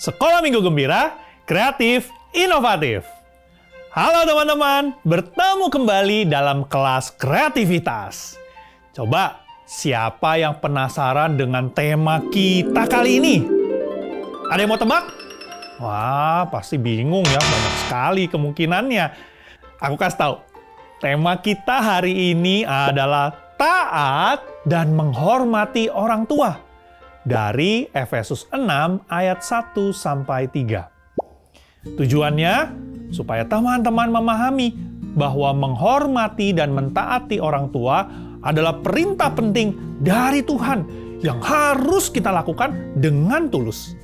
Sekolah Minggu Gembira, kreatif, inovatif. Halo teman-teman, bertemu kembali dalam kelas kreativitas. Coba, siapa yang penasaran dengan tema kita kali ini? Ada yang mau tebak? Wah, pasti bingung ya, banyak sekali kemungkinannya. Aku kasih tahu, tema kita hari ini adalah taat dan menghormati orang tua. Dari Efesus 6 ayat 1-3. Tujuannya supaya teman-teman memahami bahwa menghormati dan mentaati orang tua adalah perintah penting dari Tuhan yang harus kita lakukan dengan tulus.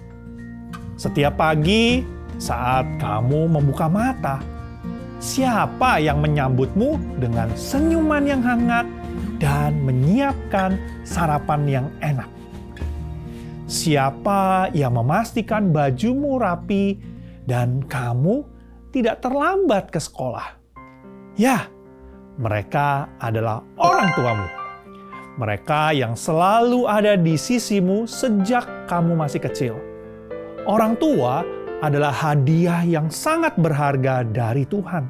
Setiap pagi saat kamu membuka mata, siapa yang menyambutmu dengan senyuman yang hangat dan menyiapkan sarapan yang enak? Siapa yang memastikan bajumu rapi dan kamu tidak terlambat ke sekolah? Ya, mereka adalah orang tuamu. Mereka yang selalu ada di sisimu sejak kamu masih kecil. Orang tua adalah hadiah yang sangat berharga dari Tuhan.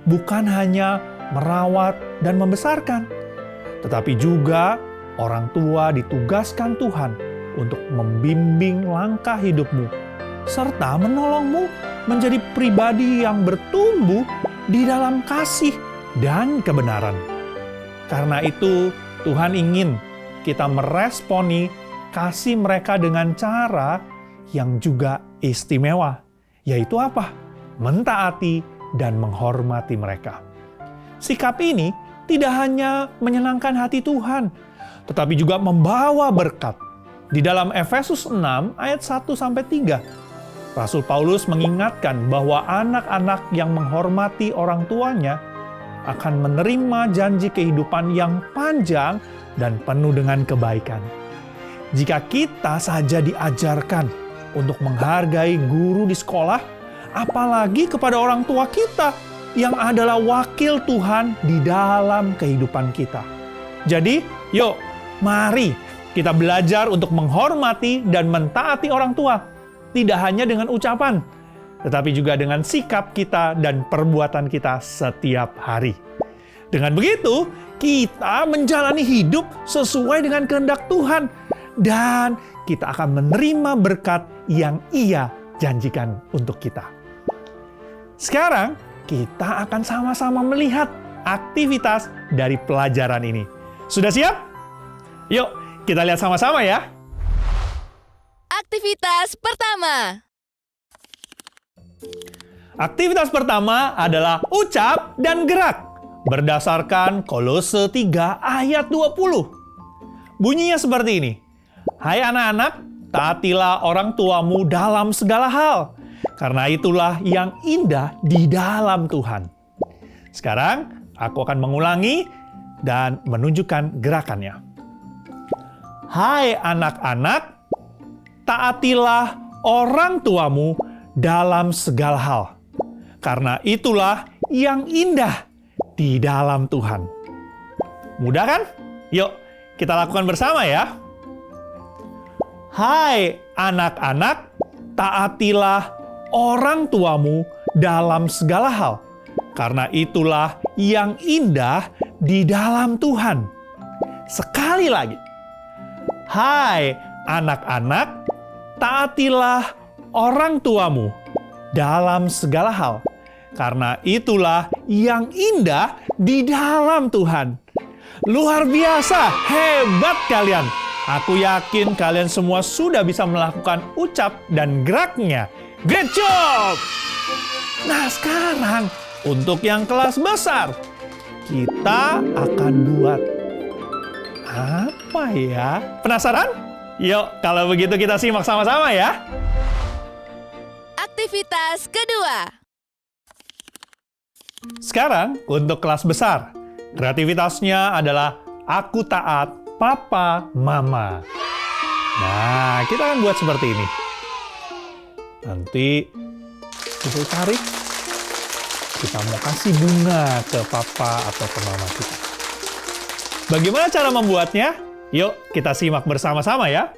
Bukan hanya merawat dan membesarkan, tetapi juga orang tua ditugaskan Tuhan untuk membimbing langkah hidupmu, serta menolongmu menjadi pribadi yang bertumbuh di dalam kasih dan kebenaran. Karena itu, Tuhan ingin kita meresponi kasih mereka dengan cara yang juga istimewa, yaitu apa? Mentaati dan menghormati mereka. Sikap ini tidak hanya menyenangkan hati Tuhan, tetapi juga membawa berkat. Di dalam Efesus 6 ayat 1-3, Rasul Paulus mengingatkan bahwa anak-anak yang menghormati orang tuanya akan menerima janji kehidupan yang panjang dan penuh dengan kebaikan. Jika kita saja diajarkan untuk menghargai guru di sekolah, apalagi kepada orang tua kita yang adalah wakil Tuhan di dalam kehidupan kita. Jadi, yuk, mari kita belajar untuk menghormati dan mentaati orang tua. Tidak hanya dengan ucapan, tetapi juga dengan sikap kita dan perbuatan kita setiap hari. Dengan begitu, kita menjalani hidup sesuai dengan kehendak Tuhan. Dan kita akan menerima berkat yang Ia janjikan untuk kita. Sekarang, kita akan sama-sama melihat aktivitas dari pelajaran ini. Sudah siap? Yuk, kita lihat sama-sama ya. Aktivitas pertama. Aktivitas pertama adalah ucap dan gerak berdasarkan Kolose 3 ayat 20. Bunyinya seperti ini. Hai anak-anak, taatilah orang tuamu dalam segala hal, karena itulah yang indah di dalam Tuhan. Sekarang, aku akan mengulangi dan menunjukkan gerakannya. Hai anak-anak, taatilah orang tuamu dalam segala hal, karena itulah yang indah di dalam Tuhan. Mudah kan? Yuk, kita lakukan bersama ya. Hai anak-anak, taatilah orang tuamu dalam segala hal, karena itulah yang indah di dalam Tuhan. Sekali lagi. Hai anak-anak, taatilah orang tuamu dalam segala hal, karena itulah yang indah di dalam Tuhan. Luar biasa, hebat kalian. Aku yakin kalian semua sudah bisa melakukan ucap dan geraknya. Great job! Nah sekarang, untuk yang kelas besar, kita akan buat apa ya? Penasaran? Yuk, kalau begitu kita simak sama-sama ya. Aktivitas kedua. Sekarang, untuk kelas besar, kreativitasnya adalah aku taat papa, mama. Nah, kita akan buat seperti ini. Nanti kita tarik, kita mau kasih bunga ke papa atau ke mama kita. Bagaimana cara membuatnya? Yuk, kita simak bersama-sama ya.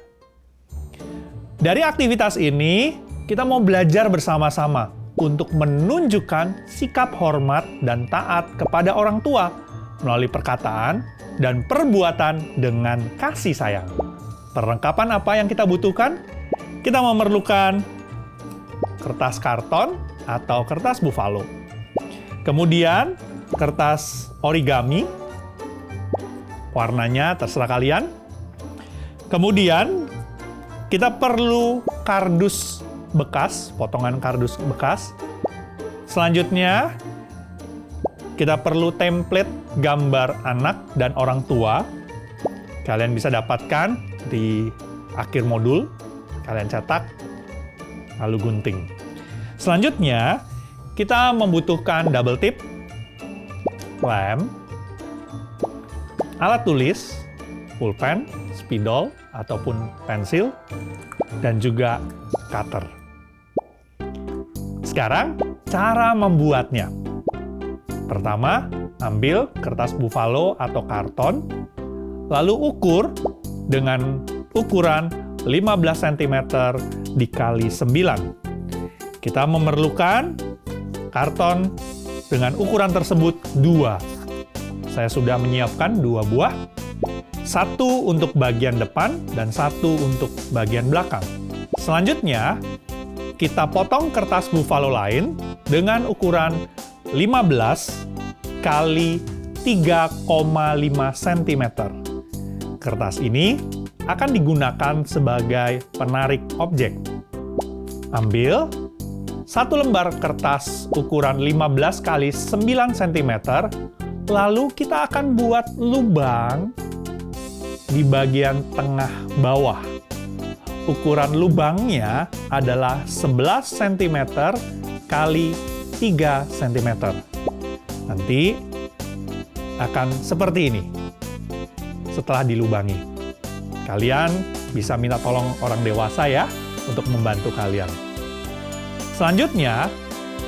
Dari aktivitas ini, kita mau belajar bersama-sama untuk menunjukkan sikap hormat dan taat kepada orang tua melalui perkataan dan perbuatan dengan kasih sayang. Perlengkapan apa yang kita butuhkan? Kita memerlukan kertas karton atau kertas buffalo. Kemudian, kertas origami. Warnanya terserah kalian. Kemudian, kita perlu kardus bekas, potongan kardus bekas. Selanjutnya, kita perlu template gambar anak dan orang tua. Kalian bisa dapatkan di akhir modul. Kalian cetak, lalu gunting. Selanjutnya, kita membutuhkan double tip, lem, alat tulis, pulpen, spidol, ataupun pensil, dan juga cutter. Sekarang, cara membuatnya. Pertama, ambil kertas buffalo atau karton, lalu ukur dengan ukuran 15 cm dikali 9. Kita memerlukan karton dengan ukuran tersebut 2. Saya sudah menyiapkan 2 buah, 1 untuk bagian depan dan 1 untuk bagian belakang. Selanjutnya, kita potong kertas buffalo lain dengan ukuran 15 kali 3,5 cm. Kertas ini akan digunakan sebagai penarik objek. Ambil 1 lembar kertas ukuran 15 kali 9 cm, lalu kita akan buat lubang di bagian tengah bawah. Ukuran lubangnya adalah 11 cm kali 3 cm. Nanti akan seperti ini setelah dilubangi. Kalian bisa minta tolong orang dewasa ya untuk membantu kalian. Selanjutnya,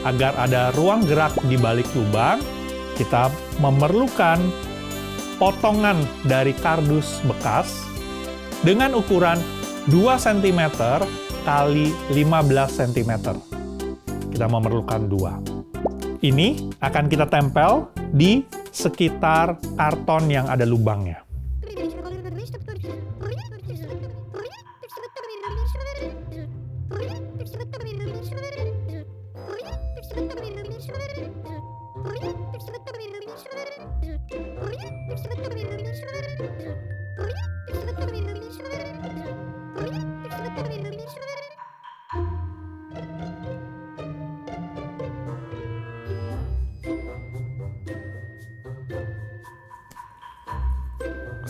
agar ada ruang gerak di balik lubang, kita memerlukan potongan dari kardus bekas dengan ukuran 2 cm kali 15 cm. Kita memerlukan 2. Ini akan kita tempel di sekitar karton yang ada lubangnya.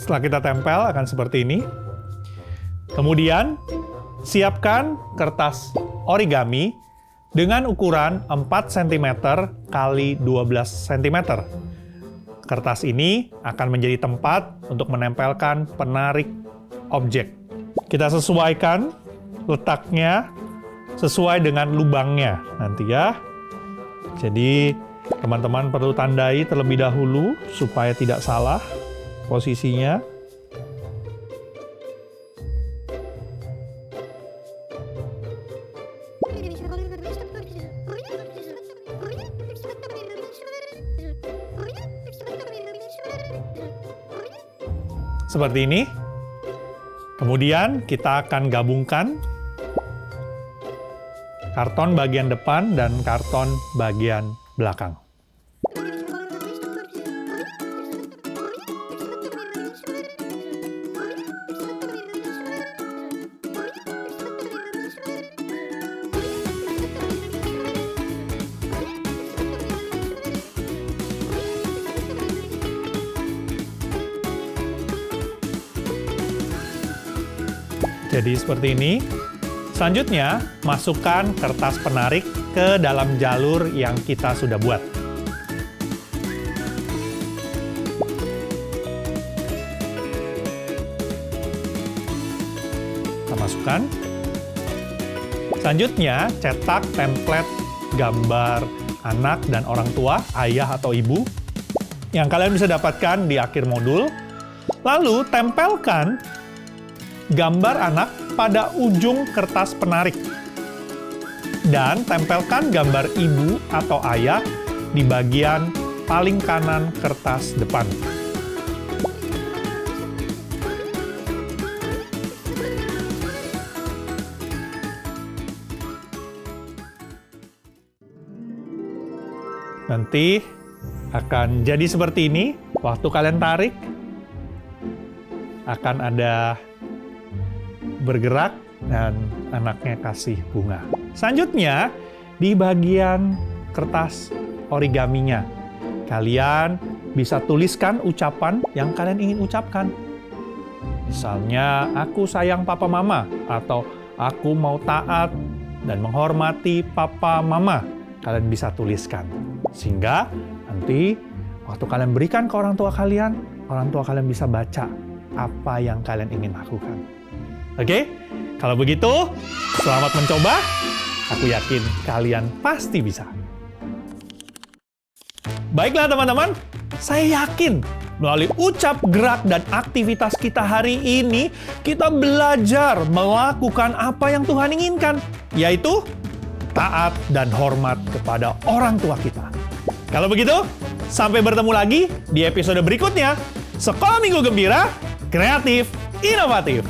Setelah kita tempel akan seperti ini. Kemudian, siapkan kertas origami dengan ukuran 4 cm kali 12 cm. Kertas ini akan menjadi tempat untuk menempelkan penarik objek. Kita sesuaikan letaknya sesuai dengan lubangnya nanti ya. Jadi, teman-teman perlu tandai terlebih dahulu supaya tidak salah posisinya. Seperti ini. Kemudian kita akan gabungkan karton bagian depan dan karton bagian belakang. Jadi seperti ini. Selanjutnya, masukkan kertas penarik ke dalam jalur yang kita sudah buat. Kita masukkan. Selanjutnya, cetak template gambar anak dan orang tua, ayah atau ibu, yang kalian bisa dapatkan di akhir modul. Lalu, tempelkan gambar anak pada ujung kertas penarik. Dan tempelkan gambar ibu atau ayah di bagian paling kanan kertas depan. Nanti akan jadi seperti ini. Waktu kalian tarik, akan ada bergerak dan anaknya kasih bunga. Selanjutnya, di bagian kertas origaminya, kalian bisa tuliskan ucapan yang kalian ingin ucapkan. Misalnya, aku sayang papa mama, atau aku mau taat dan menghormati papa mama. Kalian bisa tuliskan. Sehingga nanti waktu kalian berikan ke orang tua kalian bisa baca apa yang kalian ingin lakukan. Oke? Kalau begitu, selamat mencoba. Aku yakin kalian pasti bisa. Baiklah teman-teman, saya yakin melalui ucap, gerak, dan aktivitas kita hari ini, kita belajar melakukan apa yang Tuhan inginkan, yaitu taat dan hormat kepada orang tua kita. Kalau begitu, sampai bertemu lagi di episode berikutnya. Sekolah Minggu Gembira, kreatif, inovatif.